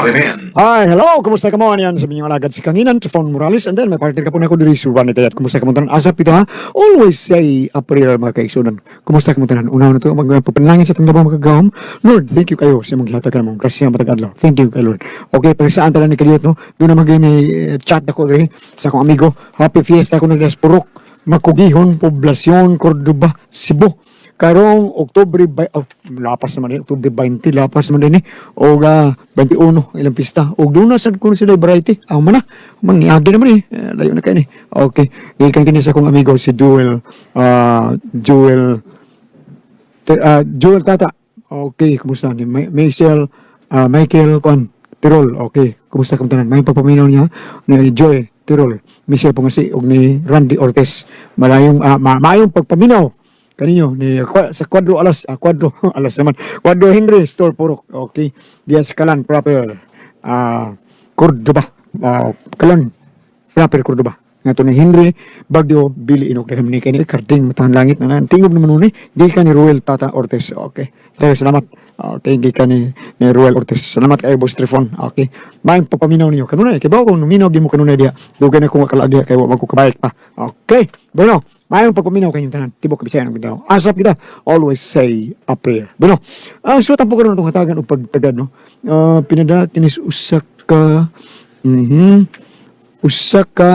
Calling in. Hi, hello, kumusta ka mo? Yan, sabi niyo alagad si Kanginan, Trifon Morales, and then may partner ka po na ako diri sa Juan Itayat. Kumusta ka mo tanan? Asap ito ha? Always say, April mga kaigsunan. Kumusta ka mo tanan? Una na ito, magpapanalangin sa tanggabang magagawam. Lord, thank you kayo sa mga hatag ka namang grasya matag adlaw. Thank you kay Lord. Okay, pero saan talan ni Kaliyot, no? Doon na may chat ako rin sa akong amigo. Happy Fiesta ako ng Purok, Makugihon, Poblasyon, Cordoba, Cebu. Karong Oktubre lapas naman din, Oktubre 20, lapas naman din o 21, ilang pista. O doon na sad ko sila variety. Ang mana, niagi naman layo na kayo ni. Okay, ikan kini sa akong amigo si Joel Tata. Okay, kumusta ni Michael Kwan Tirol. Okay, kumusta ka tanan? May pagpaminaw niya ni Joy Tirol, Michelle Pongasi ug ni Randy Ortiz. Maayong pagpaminaw kaninyo ni sa Quadro Henry Store Purok. Okay, diya sa Kalan proper Cordoba, Kalan proper Cordoba ngato ni Henry Bagyo Bili Inok dahil ni kani karding matahan langit na tingog naman ni di ka ni Ruel Tata Ortiz. Okay, tayo salamat. Okay, di ka ni Ruel Ortiz. Salamat kay Boss Trifon. Okay, may papaminaw niyo kanunay kay ba kung numinaw gi mo kanunay diya dugay na kung akala diya kay wa magkukabayek pa. Okay, bueno, mayroong pagpaminaw kayong tanan, tibok kabisayan ang binaw. Asap kita, always say a prayer. Bueno, suwatan po karon itong hatagan o pagtagad, no? Pinada, kinis usak ka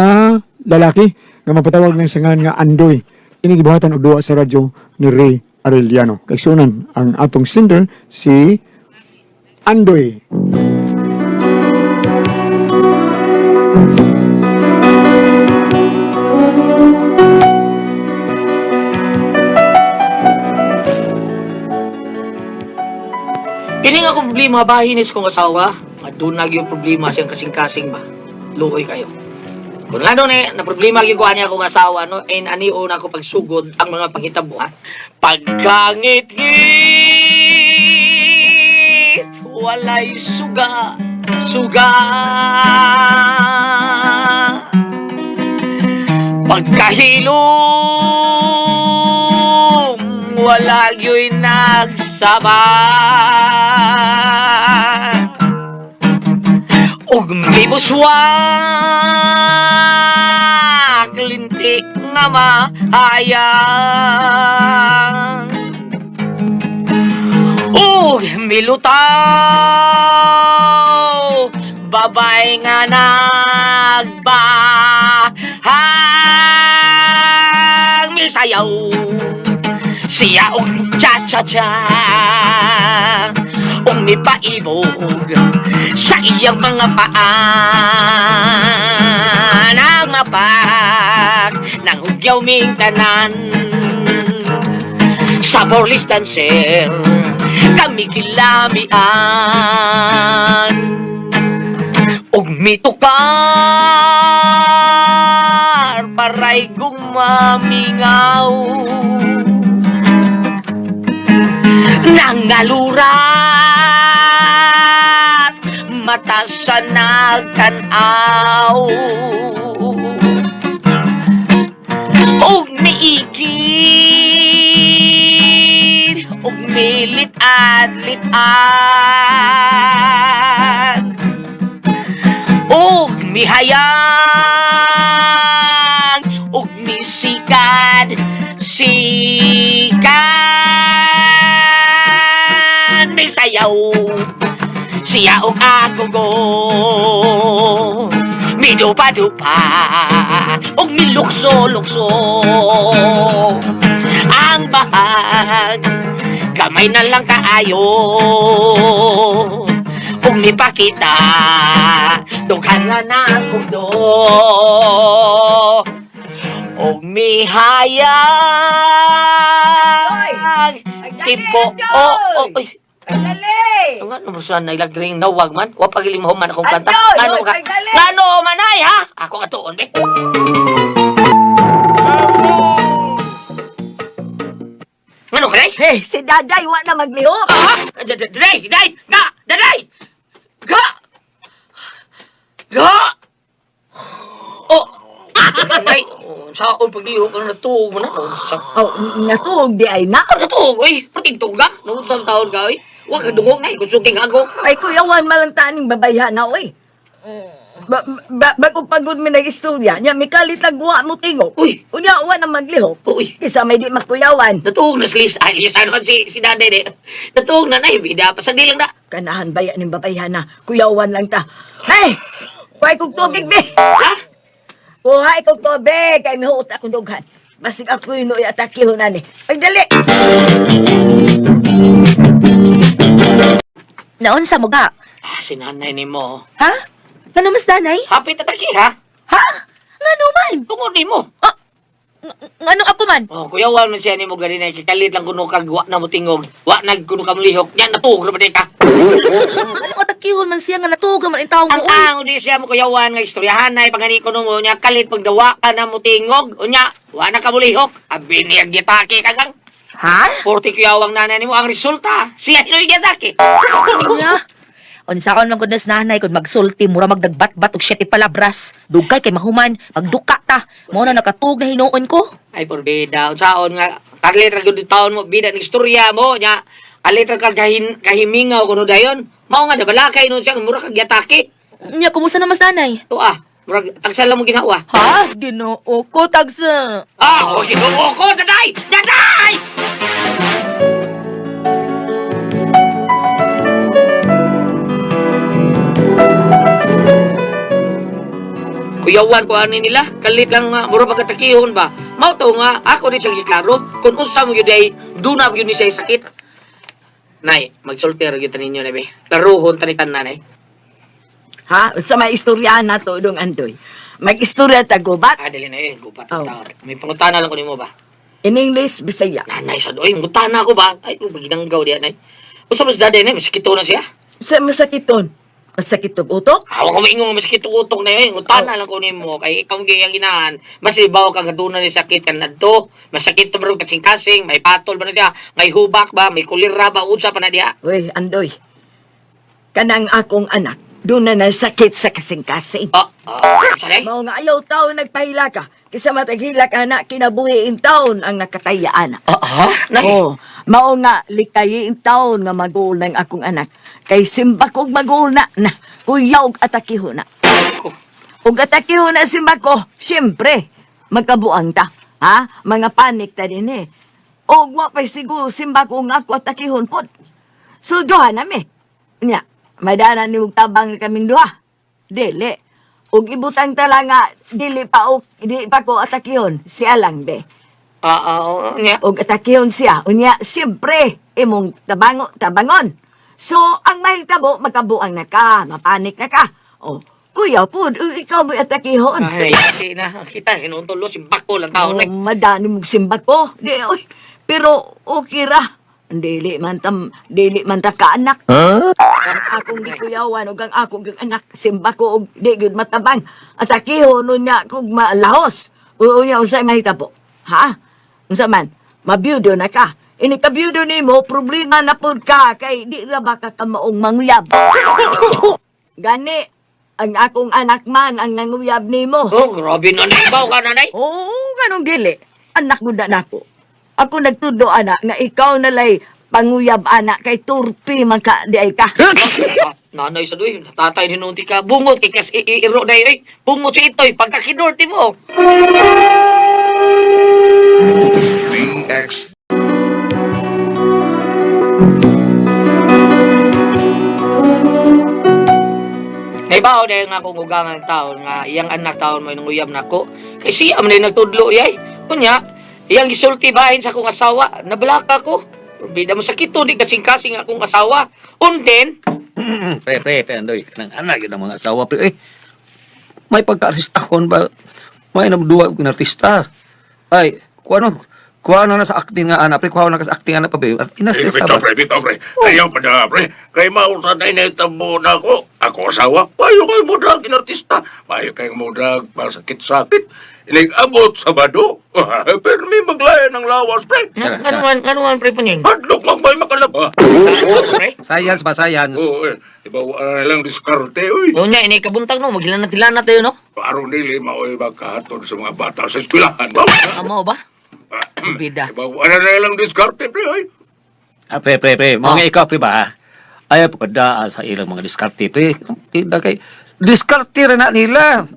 lalaki, nga mapatawag ng sangan nga Andoy. Inigibahatan o duwa sa radyo ni Ray Arellano. Kaigsunan, ang atong sender, si Andoy. Kini nga akong problema bahinis kong asawa. At doon na yung problema siyang kasing-kasing ba. Luoy kayo. Kung nga doon na problema yung kuha niya akong asawa, no? And aniyo na ako pagsugod ang mga pangitabuhan. Pagkangit-ngit, walay suga, suga. Pagkahilom, wala yo'y nagsama. Ug may buswak linti na mahayang. Ug milutaw babay nga nagbahang misayaw siya og cha-cha-cha ug nipaibog sa iyang mga paan ang mapak ng hugyaw ming tanan sa Borlis Dancer kami kilamian ug mitukar paray gumamingaw nangalurat mata sa nagtanaw ug miikid ug milit-ad-lit-ad ug mihayang ug misikad misayaw siya og ako go midupa-dupa og milukso-lukso ang bahag kamay na lang kaayo ug mipakita dughan nga na ako do og mihayag tipo oy Dali! nga no busan nailagring nawag man wa pagilimhom man akong kanta Ano ka dali! ngano manay ha ako katuon be ngano kay Hey, si Daday wa na maglihok! Daday daday ga oh ay saon paglihok ka na natuog mo na sa Oh, natuog di ay na. natuog oy perting tungga nung taon ka oy Huwag ka dungog na, kusuging ako. Ay, kuyawan malang taning babayhan na, oy. Bago pagod mi nag-istorya, niya, may kalit nagwa mo tingo. Uy. Unya, uwan ang maglihok. Uy. Kisa may di magkuyawan. Natuog na si ay, lisan ko si Daday de. Natuog na bida pa sa dilang na. Kanahan baya ng babayhan na, kuyawan lang ta. Hey! Kuhay kong tubig, be! Ha? Kuhay kong tubig! Kay mihuot akong dughan. Basig ako yun at akihon ni. Ay, dali! Naunsa mo ga? Sinanay ni mo. Ha? Ngano mas danay? Happy tataki ha? Ha? Ngano man? Tungod ni mo. Ngano ako man? Oh, kuyawan man siya ni mo ganina kikalit lang kuno kag wa na mo tingog. Wa na kuno ka mulihok. Yan natuog na ba di ka? Ngano atakihon man siya nga natuog man ang taong Ang ko. ang di siya mo kuyawan nga istoryahan na pangani kuno mo nya kalit pag dawa ka na mo tingog. Unya, wa na ka mulihok. Abi niya gitake kagang. Ha? 40 kuyawang nanay nimo ang resulta. Siya inoy gitake. Unya? Unsa kon man goodness nanay kun magsulti mura magdagbat-bat og siyete palabras. Dugay kay mahuman, magduka ta. Mo na nakatuog na hinuon ko. Ay porbida, unsaon nga kalit ra gyud taon mo bida ng istorya mo nya. Kalit ra kag kahimingaw kuno dayon. Mao nga nabalakay no siya mura kag gitake. Unya, kumusta na mas nanay? To mura tagsa lang mo ginawa. Ha? Ginoo ko tagsa. Oh, ginoo ko, daday! Daday! Kuyawan ko ani nila, kalit lang nga, mura pagkatakihon ba? Mao to nga, ako din siyang giklaro, kung unsa mo yun ay, duna mo yun ni siya sakit. Nay, magsulter yun taninyo na be. Laruhon tanitan na, nay. Ha? Sa may istorya na to, dong Andoy. Mag-istorya ta gubat. Dali na yun, gupat Oh. taon. May pangutana lang ko nimo ba? In English, Bisaya. Nanay sa doy, mangutana ko ba? Ay, ginanggaw diyan, nay. Unsa mas daday na, masikito na siya. Sa masakiton. Masakit og utok? Awa ko maingon masikito utong na yun. Ngutana lang ko nimo kay ikaw gayang inahan. Mas ibaw ka gaduna ni sakit kan adto. Masakit to bro kasing-kasing, may patol ba na siya, may hubak ba, may kulira ba unsa pa na diha. Uy, Andoy. Kanang akong anak, doon na nasakit sa kasing-kasing. Sanay? Mao nga ayaw taon nagpahila ka. Kisa mataghila ka na, kinabuhiin taon ang nakatayaan. Nay. Oh, mao nga likayin taon nga magul ng akong anak. Kay simba kog magul na kuyaw at akiho na. Ug atakiho na simba ko, siyempre, magkabuang ta. Ha? Mga panik ta din eh. O wa pa siguro simba ko nga ako atakihon pod. So, duha na mi. Nya, madana ni mong tabang kaming duha. Dili. Ug ibutang tala nga, dili pa ko atakihon. Siya lang, be. Nya. Og atakihon siya. Unya, siyempre, imong tabangon. So, ang mahitabo, magkabuang na ka, mapanik na ka. O, kuya po, ikaw mo atakihon. Ay, kasi na kita hinutulo si bako lang taon Oh, madani mong simbat ko. Di, oy, pero okay ra. Dili man ta kaanak. Ang akong gikuyawan ug ang akong anak simba ko og di gyud matabang. Atakihon niya kog malahos. Unya unsay mahitabo? Ha? Unsa man? Mabiyudo na ka. Ini kabiyudo nimo problema na pud ka kay di ra ba ka kamaong manguyab. Gani ang akong anak man ang nanguyab nimo. Oh, grabe na naibaw ka nanay. Oo, ganong dili. Anak mo na nako. Ako nagtudo, anak, nga ikaw nalay panguyab, anak, kay turpi man ka, di ay ka. Nanay sa doy, tatay ni nunti ka. Bungot kay kas iro na yoy. Bungot si itoy pagkakinorti mo. DX Naibaw dahil nga kung ugangan taon nga iyang anak taon mo inunguyab na ko. Kay siya man nagtudlo yay. Kunya, iyang gisulti bahin sa akong asawa. Nabalaka ko. Bida mo sakit to, di kasing-kasing akong asawa. Unden, Pre, Andoy. Nang anak yun ang mga asawa, pre. May pagka-artistahon ba? May namduwa ko ng artista. Ay, kuha na sa acting nga anak, pre. Kuha na sa acting anak pa, pre. Inastista ba? bitaw, pre. Ayaw pa na, pre. Kay mausa na initabo na ako. Ako asawa. Payo kayo mo drag inartista. Payo kayo mo drag masakit-sakit. Inig-abot sa bado. Pero may maglaya ng lawas, pre. Nganuman pre po niyo. Hadlok magmay makalaba. Pre? Science ba, science? Oo, ibawa na lang diskarte, uy. Yun niya, ini kabuntag no, maghilanat-hilanat tayo no. Paro nili maoy magkahatod sa mga bata sa eskwelahan. Ba? Amo ba? Bida. Ibawa na lang diskarte, pre, uy. Pre. Mga ikaw, pre ba? Ayaw pagkadaan sa ilang mga diskarte, pre. Tidak kay diskarte rin na nila.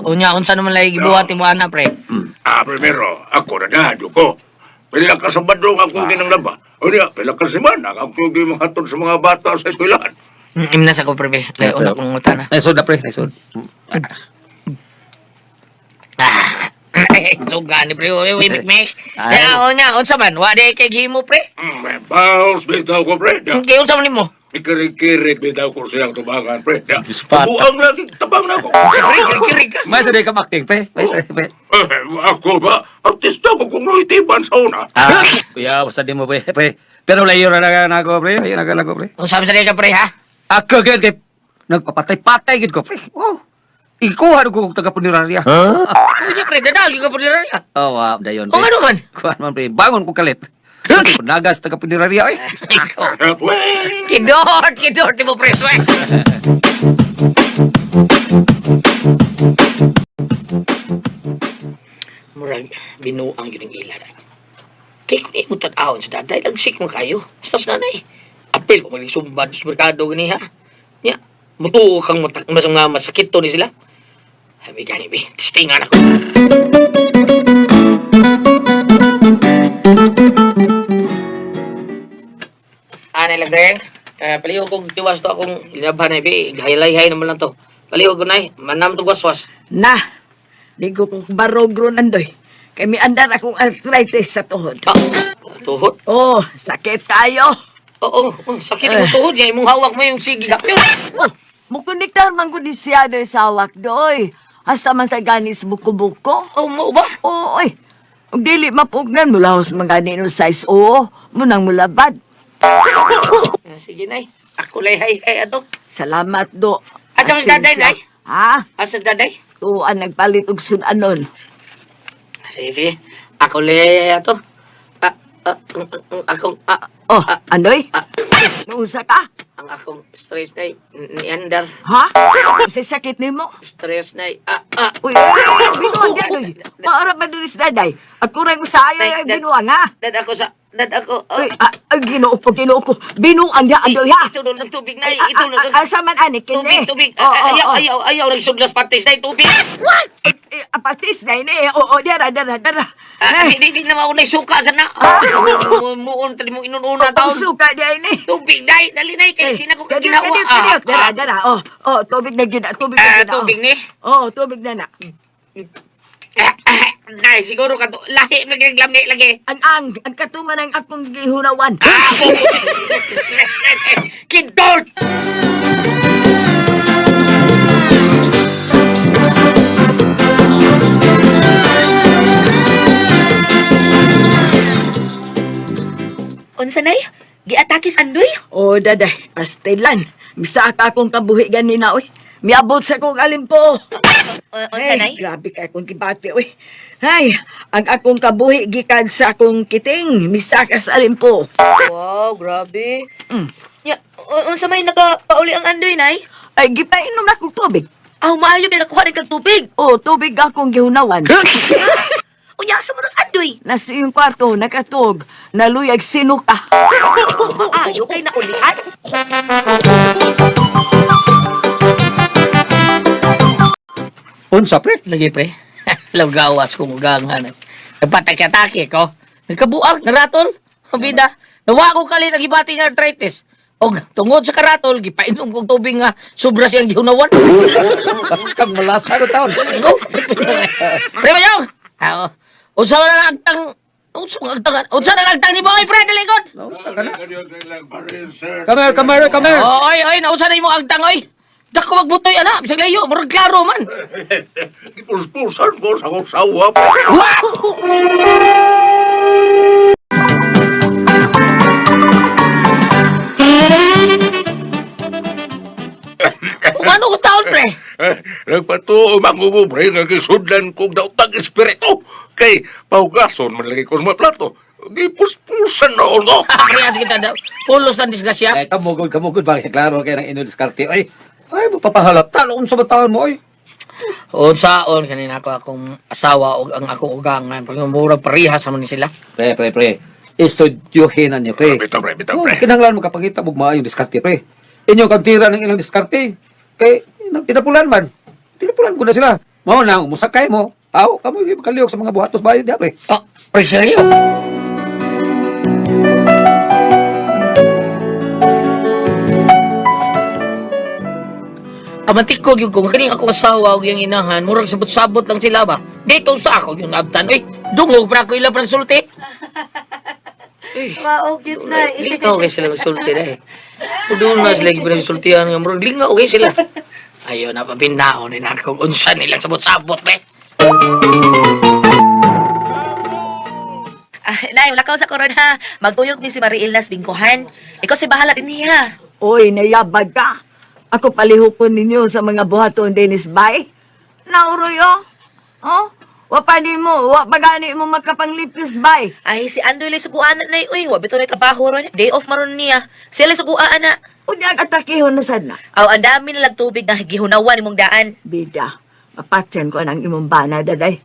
Unya, unsa naman lagi gibuhat mo ana, pre? Primero, ako na dadyo ko. Pila ka sa badong akong ginanglaba. O niya, pila ka semana akong gimahatod sa mga bata sa eskwelahan. Imnas ako, pre. Dahil una kong utana. Naisod na, pre. Naisod. So, gani, pre. Uy, mikmik. Ay. Kaya, unya, unsa man? Wade kay gihimo, pre? Baos, bitaw ko, pre. Kaya, unsa man mo? Ikirig-kirig bitaw ko siyang tubangan, pre. Dispat. Buang lagi, tabang na ako. Kirig ka. May saday ka acting, pre. May saday, pre. Ako ba? Artista ko kung loitiban sa una. Kuya, basta di mo, pre. Pero layo na ako, pre. Layo na ako, pre. Unsa man sa ka, pre, ha? Ako, gid, kay nagpapatay-patay, gid ko, pre. Wow. Ikuha ko kung taga-punerarya. Unya, pre, dadagi ka, pre, raya. Oh, wow, dayon, O, ano man? Kuhan man, pre. Bangon ko kalit. Nagas taga-punerarya, ay. Ikaw. Kidor, di mo, pre. Sway. Murag, binuang yun ang ilan. Kaya kung mo tan-ahon sa daday, lagsik mo kayo. Basta sa nanay. Apel ko mag-sumbad sa merkado gani ha. Nya, mutuo kang masang nga masakit to ni sila. Habi gani, be. Tistingan ako. Anay lang, Deng. Palihog kong tiwas to akong linabhan na, be. Haylay-hay naman lang to. Palihog ko na, manam to waswas. Na, di ko kong barogro nandoy. Kay mi andar akong arthritis sa tuhod. Tuhod? Oh, sakit tayo. Oo, sakit mo tuhod. Yan, mong hawak mo yung sige. Oh, mukuniktar man ko di siya der sa awak doy. Hasta man sa ganis buko-buko. Oh, mo ba? Oo, oy. Ang dili mapugnan mula hos mga ganino size o munang mulabad. Sige, Nay. Ako lay hay ato. Salamat do. Asa man daday, Asensya. Nay? Ha? Asa daday? Tuan nagpalit og sunanon. Sige. Ako lay hay ato. Akong, Oh, anoy? Nausa ka? ang akong stress, Nay. Niandar. Ha? Sa sakit nimo? Stress, Nay. Uy, binuang di anoy. Maara ba diris daday? Ako rin ko sa ayaw ay binuang ha? Dad ako. Uy, ginoo ko. Binuang di anoy ha? Ito ng tubig, Nay. Ay, Ito ng asa man ani kini? tubig. Oo. Ayaw. Nagsuglas patis, Nay. Tubig. Apatis na ini. Oo, dara. Hindi na maunay suka sa na. Muon, tali mo inununa Ang taon. suka di ini. Tubig, Nay. Dali, Nay. Kaya hindi na ko Kadi, ginawa. Dara. Oh, tubig na gyud. Tubig na gyud. Tubig ni. Oh, tubig na na. Nay, siguro ka to. Lahi, nagreglami lagi. Ang katuman ang akong gihunawan. Kidot! Unsa nay? Giatakis andoy? Oh, daday, pastilan. Misa ka akong kabuhi ganina, oy. Miabot sa kong alimpo. Unsa nay? Grabe ka akong kibati, oy. Ay, ang akong kabuhi gikan sa akong kiting. Misa ka sa alimpo. Wow, grabe. Ya, unsa may nakapauli ang andoy nay? Ay, gipainom akong tubig. Maayo kay nakuha ni kag tubig. Oh, tubig akong gihunawan. Unya sa manos andoy. Nasa iyong kwarto, nakatog. Naluyag sinuka. Maayo kay naulian. Unsa, pre? Lagi, pre. Lagawas kong gangan. Nagpatakya-takya ko. Nagkabuang, naratol. Bida, nawa ko kali nagibati ng arthritis. O tungod sa karatol, gipainom kong tubig nga sobra siyang gihunawan. Kag malasa ko taon. Ano? Pre Mayong! Unsa na agtang... Unsa na agtang ni Boy, Fred, likod! Unsa ka na? Come here. Oy, naunsa na mo agtang, oy! Dako magbutoy, ana. Bisag layo, murag klaro man. Ipulpusan ko sa akong sawa. Ano ko taon, pre? Nagpatuo mangububre nga gisudlan kong dautag espiritu. Kay paugason man lagi ko sa mga plato. Gipuspusan na ako. Kaya kita daw. Pulos ng disgrasya. Ay, kamugod. Bakit klaro kayo ng ino-diskarte? Ay, mapapahalata. Unsa ba taon mo, ay? Unsaon kanina ko akong asawa o ang akong ugangan. Pag murag parihas naman ni sila. Pre. Estudyohin na niyo, pre. Bitaw, pre, bitaw, Oh, pre. kinahanglan makapangita og maayong diskarte, pre. Inyo kantira ng ilang diskarte. Kay tinapulan man. Tinapulan ko na sila. Mao na musakay mo. Aw, kamo gyud kaliyok sa mga buhatos bayad diha, pre. Oh, pre, seryo? Kamantikod yung kung kaning ako asawa o yung inahan, murag sabot-sabot lang sila ba? Dito sa ako yung nabtan. Eh, dungog pa ako ilang pa nagsulti. Maugit na Lingaw kayo sila magsulti na eh. Kung doon na sila yung pinagsultihan nga, murag lingaw kayo sila. Ayaw na pabinaon ni kung unsa nilang sabot-sabot eh. Nay, wala ka sa koron ha. Magtuyog mi si Mariel nas bingkuhan. Ikaw si bahala din niya. Oy, nayabag ka. Ako palihukon ninyo sa mga buhaton Dennis Bay. Nauroyo. Oh, wapani mo, wapagani mo makapanglipis bay. Ay, si Andoy lay suguan na uy. Wabito na trabaho ron. Day off maron niya. Sila suguan na. Unyag atakihon na sad na. Aw, ang dami na tubig na gihunawan imong daan. Bida, mapatyan ko ang imong bana, daday.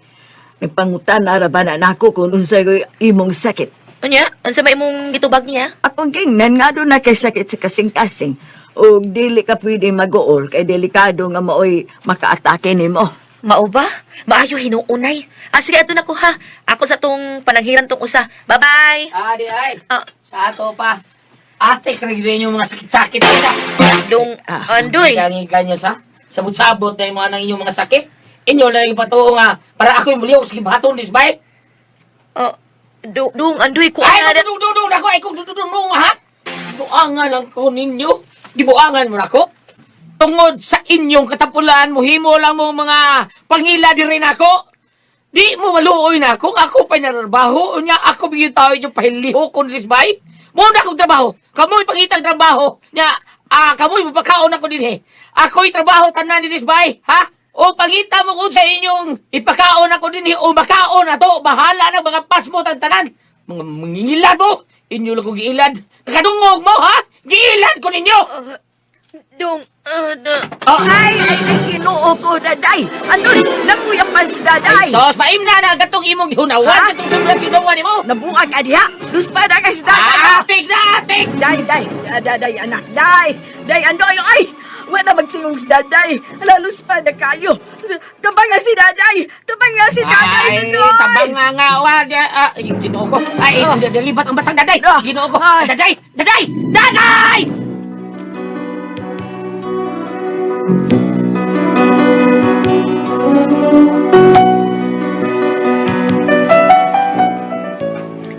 Nagpangutan na rabana na ako kung unsay ko imong sakit. Unya, ansa may imong gitubag niya? Akong kingnan nga doon na kay sakit sa kasing-kasing. O dili ka pwede mag-uol kay delikado nga maoy makaatake nimo. Mao ba? Maayo hinuunay. Ah, sige, ato na ko ha. Ako sa tong panaghiran tong usa. Bye-bye! Adi ay, Ah, sa ato pa. Ate, karigrin yung mga sakit-sakit nila. dong, Andoy. Ganyan sa sabot-sabot na yung mga nang inyong mga sakit. Inyo na yung patuo nga para ako yung muliw. Sige, baton this bike. Ah, dong, Andoy, ko Ay, ana. dudududud ako. Ay, kung dudududud ha. Buangan lang ko ninyo. Gibuangan mo na ako. Tungod sa inyong katapulan, muhimo lang mo mga pangila di rin ako. Di mo maluoy na ako. Ako pa narbaho. Unya, ako bigyan tao yung pahiliho kung this bike. Muna akong trabaho. Kamoy pangitang trabaho. Nya, kamoy mapakaon ako din eh. Ako'y trabaho tanan din this bike. Ha? O pangita mo kung sa inyong ipakaon ako din eh. O makaon na to. Bahala na mga pasmo tanan. Mga mangingilad mo. Inyo lang kong giilad. Nakadungog mo, ha? Giilad ko ninyo! Dong, Ay, kinuo ko, daday. Ano, nakuya pa si daday. Ay, sos, paim na gatong imong gihunawan. Ha? Gatong sulat gihunawan mo. Nabuang ka diha. Luspa na ka si daday. Atik na, atik! Day, anak, day, andoy, ay! Wala magtingong si daday. Lalos pa na kayo. Tabang nga si daday. Ay, tabang nga, ginoo ko. Ay, dalibat ang batang daday. Ah, Ginoo ko. ay. Daday!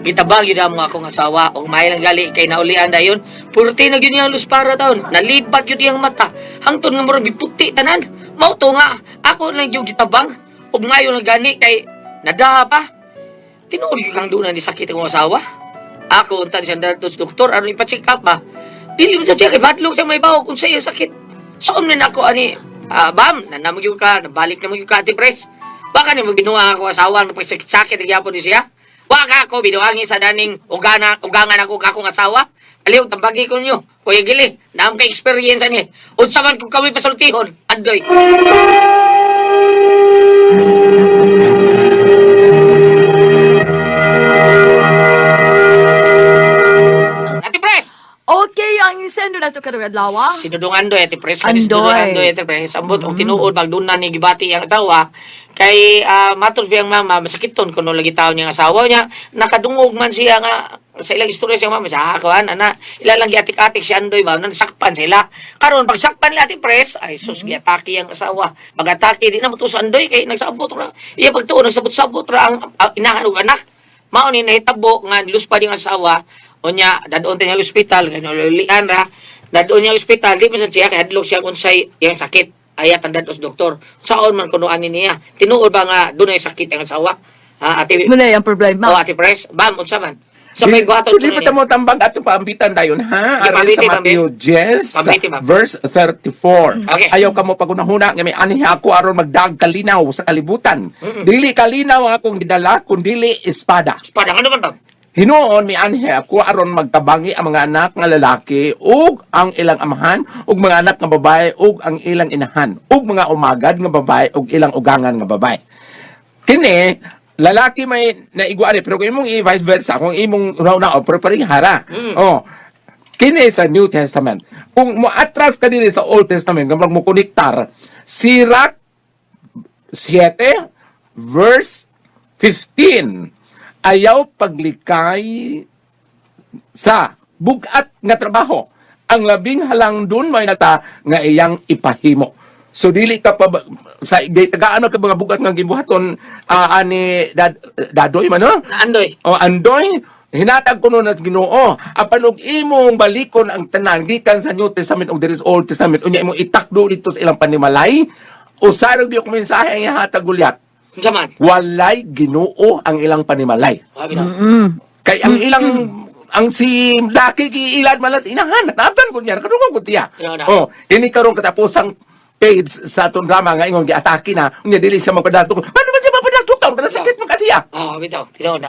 Gitabang yun ang mga akong asawa o may lang gali kay naulian dayon. Purti na yun yung lus para taon. Nalibat yun yung mata. Hangtod nga murag biputi tanan. Mauto nga. Ako lang yung gitabang. O ngayon lang gani kay nadaha pa. Tinuod yung kang doon ni sakit ang asawa. Ako untan siya datos doktor. Ano ipacheck up ba? Dili mo sa siya kay badlog siya may bawo kung sa iyo sakit. Saan na ako ani? Bam, nanamag yung ka. Nabalik na mo yung ka antipres. Baka ni magbinuha ako asawa. Napagsakit-sakit. Nagyapon ni siya. Waka ako, binuangin sa daning ugangan ako kakong asawa. Aliw, tambagi ko ninyo. Kuya Gili, naam kay experience ni. Unsa man kung kami pasultihon, andoy. Ate Pres! Okay, ang insendo na to karadlawa. Sinudong Andoy, Ate Pres. Andoy. Sinudong Andoy, Ate Pres. Ambot, ang tinuod, magdunan ni Gibati ang tawa. Kay matod biyang mama, masakiton kuno lagi tao niya asawa niya. Nakadungog man siya nga sa ilang istorya siya mama sa kuan ana ilalang giatik-atik si Andoy ba nasakpan sila. Karon pag sakpan nila Ate Pres, ay sus giatake ang asawa. Pag-atake di na mo to sa Andoy kay nagsabot ra. Iya pagtuon nagsabot-sabot ra ang inahan ug anak. Mao ni nahitabo nga niluspa ding asawa. Unya dadon ta niya ospital kay lian ra. Dadon niya ospital di pa sa siya kay hadlok siya unsay iyang sakit. Ayat ang dados doktor. Saon man kuno ani niya. Tinuod ba nga dunay sakit ang asawa? Ha, ate. Muna yung problema. Oh, ate Pres. Bam unsa man? Sa may buhaton Sulit pa mo tambang ato paambitan dayon ha. Okay, Aral pambiti, sa Matthew 10 Pambiti, ma'am. verse 34. Okay. Ayaw ka mo pagunahuna nga may ani ako aron magdag kalinaw sa kalibutan. Dili kalinaw ang akong gidala kundi espada. Padang ano man ba? Hinuon mi anhi ako aron magtabangi ang mga anak nga lalaki ug ang ilang amahan ug mga anak nga babae ug ang ilang inahan ug mga umagad nga babae ug ilang ugangan nga babae. Kini lalaki may naiguari, pero kung imong i-vice versa, kung imong una, pero parihara. Oh, kini sa New Testament. Kung mo-atras ka din sa Old Testament, kung mo konektar, Sirach 7, verse 15. Ayaw paglikay sa bugat nga trabaho. Ang labing halang dun may nata nga iyang ipahimo. So dili ka pa sa tagaan ka mga bugat nga gibuhaton ani dadoy man no? Andoy. O andoy hinatag ko nun as Ginoo apan og imong balikon ang tanan gikan sa New Testament ug there is Old Testament unya imong itakdo dito sa ilang panimalay usarog yung mensahe ang ihatag Gulyat Jaman. walay Ginoo ang ilang panimalay Sabi na. kay ang ilang ang si laki giilad malas inahan naban ko niya kadungog ko siya Tinaw na. oh ini karong katapusang page sa atong drama nga ingon giatake na unya dili siya magpadastok paano man siya magpadastok taon kada sakit man kasi siya Bitaw. Tinaw na.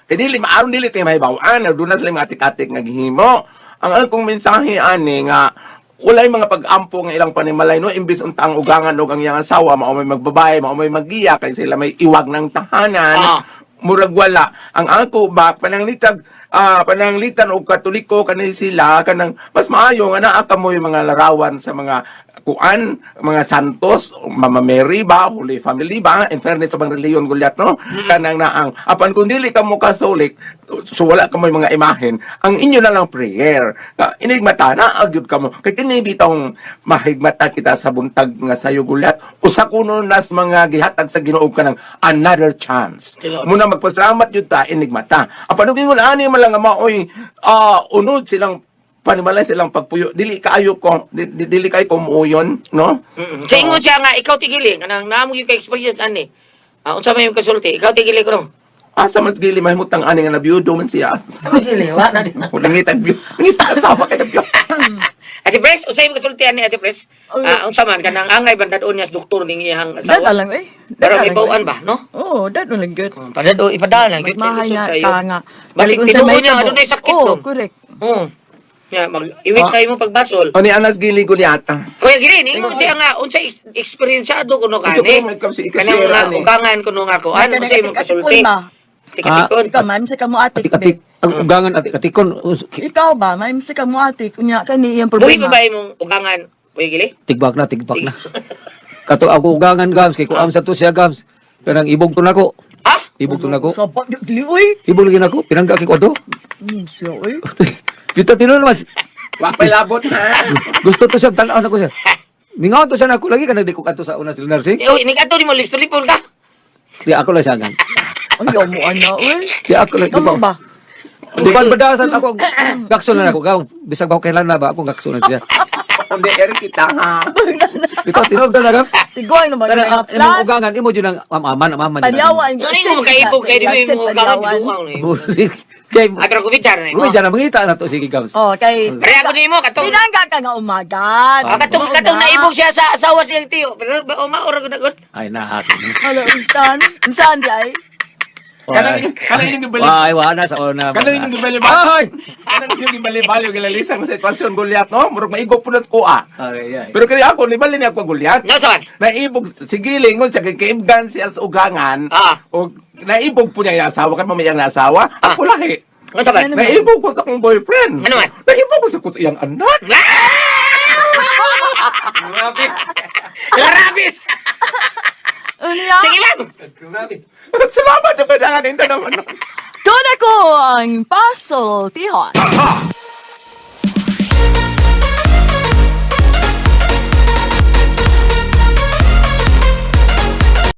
kay dili maaron dili tay mahibawaan doon na sila mga atik-atik nga gihimo ang akong mensahe ani nga walay mga pag-ampo nga ilang panimalay no imbis untang ugangan og ang iyang asawa mao may magbabaye mao may magiya kay sila may iwag ng tahanan murag wala ang ako ba pananglitan og katoliko kanil sila kanang mas maayo nga naa ka mo yung mga larawan sa mga kuan mga santos Mama Mary ba Holy Family ba in fairness sa mga reliyon Gulyat no kanang naang apan kung dili ka mo Catholic so wala ka mo yung mga imahen ang inyo na lang prayer inigmata na agyud ka mo kay kini bitong mahigmata kita sa buntag nga sayo Gulyat usa kuno nas mga gihatag sa Ginoo ka ng another chance muna magpasalamat jud ta inigmata apan ug ingon ani man lang nga maoy unod silang panimalay silang pagpuyo dili kaayo ko dili kay kumuyon no Sa ingon siya nga, ikaw tigili. Kanang naamo yung ka-experience, ani. Unsa may yung kasulti? Ikaw tigili ko no? asa mas gili mahimutang ani nga nabiyudo man siya Tigili, wala na din. nangitag asawa kay nabiyudo Ate Pres, unsa yung kasulti, ani, Ate Pres? Unsa man, kanang angay bandadon niya sa doktor ning iyang Dada asawa. lang eh. Pero Dada may lang, bawaan eh. ba, no? Oo, dada lang good. Padado, ipadala. Magmahay na ka nga. Balik Kung sa tinuo may niya, tabo. ano na yung sakit Oo, doon? correct. Oo. Yeah, iwit tayo mo pagbasol. o ni anas gili Gulyata Kuya Gilin, ingon siya nga, unsa experienceado kuno Ito kani. po, may kam si Kanang ikasira ni. ugangan kuno nga ko. Ano unsa imong kasulti? Tikatikon. Ikaw man, sa kamo atik. Atik-atik. Ang ugangan atik-atikon. Ikaw ba, may sa kamo atik. Kunya, kani yung Buhi pa problema. ba imong ugangan, Kuya Gili? Tigbak na. Kato ako ugangan gams kay kuam sa to siya gams. Kanang ibog to nako. Ah? Ibog to nako. So, pag dili, uy. Ibog lagi nako. Pinangga kay ko to. So, uy. Pita tinuod naman. wa pay labot ha Gusto to siya tan-aw na ko siya. Ningaw to siya nako lagi kanang di ko kadto sa una silnar si. Uy, ni kadto ni mo lips to lipon ka. Di ako lang sangan. Ay, mo ana, uy. Di ako lang di Tama ba? ba? Di ba badasan ako gakso na ako gaw. Bisag ba ko kailan na ba ako gakso na siya. kundi eri kita ha Ito tinuod na gams. Tiguan naman Kana na imong ugangan imo jud ang amaman. Panyawan. Ano yung makaibog kay di mo ugangan duang ni. Kay Atro ko bitar na Uy, mo. dyan na mangita na to sige gams. Oh, kay... Pero ako nimo katong Pinangga ka nga umagat. katong naibog siya sa asawa siyang tiyo. Pero maura ko na gud. Ay nahakin. Hello, insan. Insan di ay. kanang yung gibali Why, wala sa una. kanang yung gibali Ay! kanang yung gibali gilalisa sa sitwasyon Gulyat no murag maigop pud ko Ay, ay. pero kani ako nibali niya ako Gulyat No saan? naibog sige lingon siya kay kaibgan siya sa ugangan o naibog po niya yung asawa kan mamayang na asawa ako lahi No saan? naibog ko sa akong boyfriend Ano man? naibog ko sa iyang anak Larabis! Unya? Sige lang! salamat sa padangan ito naman Doon ako ang puzzle, tihon.